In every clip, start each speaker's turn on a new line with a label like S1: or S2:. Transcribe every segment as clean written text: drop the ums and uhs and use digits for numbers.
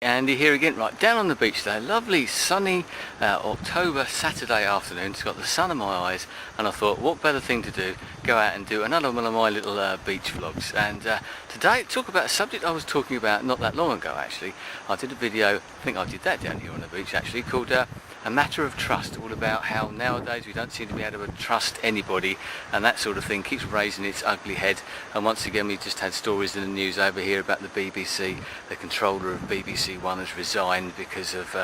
S1: Andy here again, right down on the beach today. Lovely sunny October Saturday afternoon. It's got the sun in my eyes, and I thought, what better thing to do? Go out and do another one of my little beach vlogs. And today, talk about a subject I was talking about not that long ago. Actually, I did a video. I think I did that down here on the beach actually, called A Matter of Trust, all about how nowadays we don't seem to be able to trust anybody, and that sort of thing keeps raising its ugly head. And once again, we just had stories in the news over here about the BBC. The controller of BBC One has resigned because of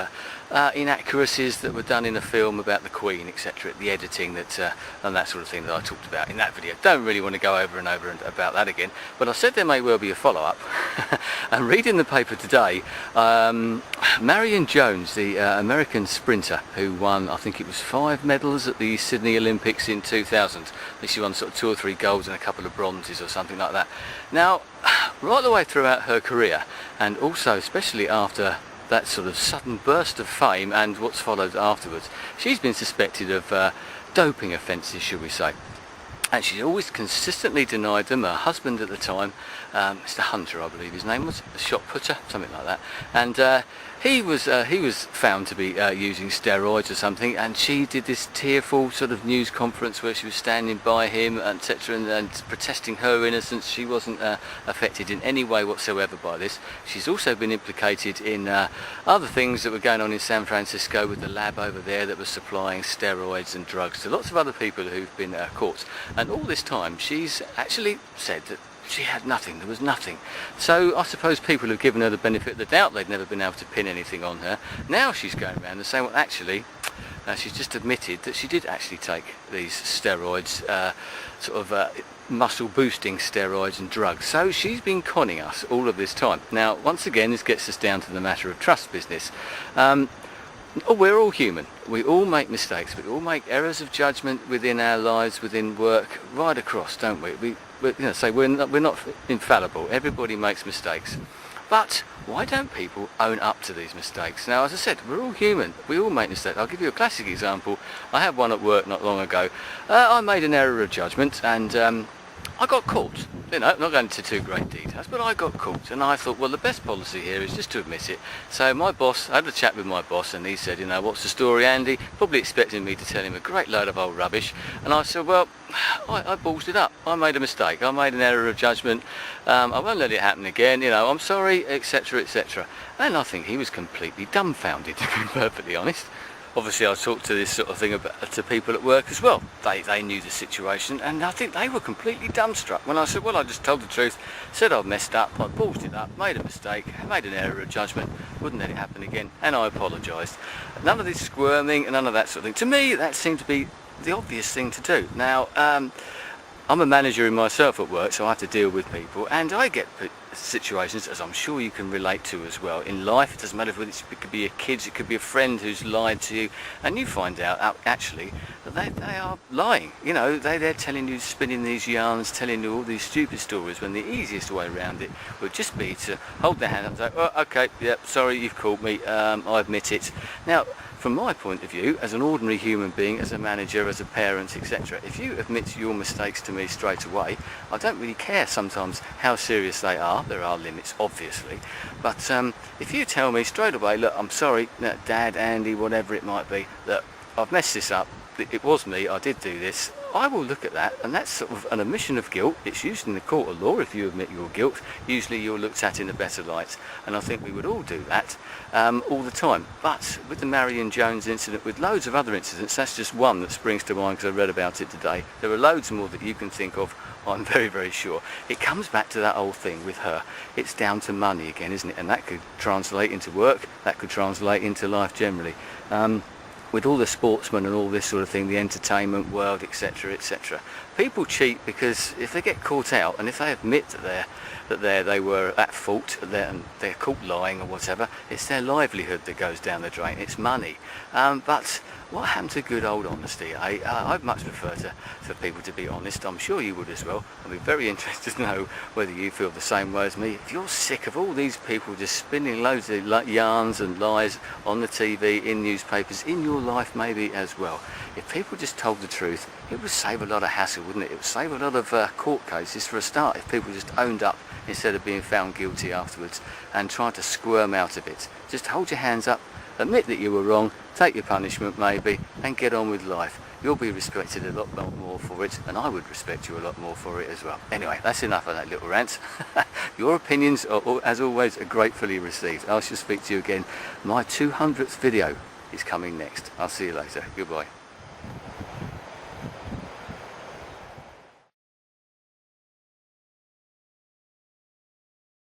S1: inaccuracies that were done in a film about the Queen, etc. The editing and that sort of thing that I talked about in that video. Don't really want to go over and about that again, but I said there may well be a follow-up. And reading the paper today, Marion Jones, the American sprinter who won, I think it was 5 medals at the Sydney Olympics in 2000. She won sort of 2 or 3 golds and a couple of bronzes or something like that. Now, right the way throughout her career, and also especially after that sort of sudden burst of fame and what's followed afterwards, she's been suspected of doping offences, shall we say. And she's always consistently denied them. Her husband at the time, Mr. Hunter, I believe his name was, a shot putter, something like that, and he was found to be using steroids or something, and she did this tearful sort of news conference where she was standing by him, etc., and protesting her innocence. She wasn't affected in any way whatsoever by this. She's also been implicated in other things that were going on in San Francisco with the lab over there that was supplying steroids and drugs to lots of other people who've been caught. And all this time she's actually said that she had nothing, there was nothing. So I suppose people have given her the benefit of the doubt. They'd never been able to pin anything on her. Now she's going around and saying, well, actually, she's just admitted that she did actually take these steroids, muscle boosting steroids and drugs. So she's been conning us all of this time. Now, once again, this gets us down to the matter of trust business. We're all human. We all make mistakes. We all make errors of judgment within our lives, within work, right across, don't we? We're not infallible. Everybody makes mistakes. But why don't people own up to these mistakes? Now, as I said, we're all human. We all make mistakes. I'll give you a classic example. I had one at work not long ago. I made an error of judgment, and I got caught. Not going into too great details, but I got caught, and I thought, well, the best policy here is just to admit it. So my boss, I had a chat with my boss, and he said, what's the story, Andy? Probably expecting me to tell him a great load of old rubbish. And I said, well, I ballsed it up. I made a mistake. I made an error of judgment. I won't let it happen again. I'm sorry, etc., etc. And I think he was completely dumbfounded, to be perfectly honest. Obviously, I talked to this sort of thing to people at work as well. They knew the situation, and I think they were completely dumbstruck when I said, well, I just told the truth, said I've messed up, I ballsed it up, made a mistake, made an error of judgment, wouldn't let it happen again, and I apologised. None of this squirming and none of that sort of thing. To me, that seemed to be the obvious thing to do. Now, I'm a manager in myself at work, so I have to deal with people, and I get situations, as I'm sure you can relate to as well, in life. It doesn't matter whether it could be your kids, it could be a friend who's lied to you, and you find out actually that they are lying. They're telling you, spinning these yarns, telling you all these stupid stories, when the easiest way around it would just be to hold their hand up and say, oh, okay, yeah, sorry, you've caught me, I admit it. Now, from my point of view, as an ordinary human being, as a manager, as a parent, etc., if you admit your mistakes to me straight away, I don't really care sometimes how serious they are. There are limits, obviously, but if you tell me straight away, look, I'm sorry, Dad, Andy, whatever it might be, that I've messed this up, it was me, I did do this, I will look at that, and that's sort of an admission of guilt. It's used in the court of law. If you admit your guilt, usually you're looked at in a better light, and I think we would all do that all the time. But with the Marion Jones incident, with loads of other incidents, that's just one that springs to mind because I read about it today. There are loads more that you can think of, I'm very, very sure. It comes back to that old thing with her. It's down to money again, isn't it? And that could translate into work, that could translate into life generally. With all the sportsmen and all this sort of thing, the entertainment world, etc., etc., people cheat because if they get caught out, and if they admit that they were at fault, and they're caught lying or whatever, it's their livelihood that goes down the drain. It's money. But what happened to good old honesty? I'd much prefer for people to be honest. I'm sure you would as well. I'd be very interested to know whether you feel the same way as me. If you're sick of all these people just spinning loads of yarns and lies on the TV, in newspapers, in your life maybe as well, if people just told the truth, it would save a lot of hassle, wouldn't it? It would save a lot of court cases for a start if people just owned up instead of being found guilty afterwards and trying to squirm out of it. Just hold your hands up, admit that you were wrong, take your punishment maybe, and get on with life. You'll be respected a lot more for it, and I would respect you a lot more for it as well. Anyway, that's enough of that little rant. Your opinions are, as always, gratefully received. I shall speak to you again. My 200th video is coming next. I'll see you later. Goodbye.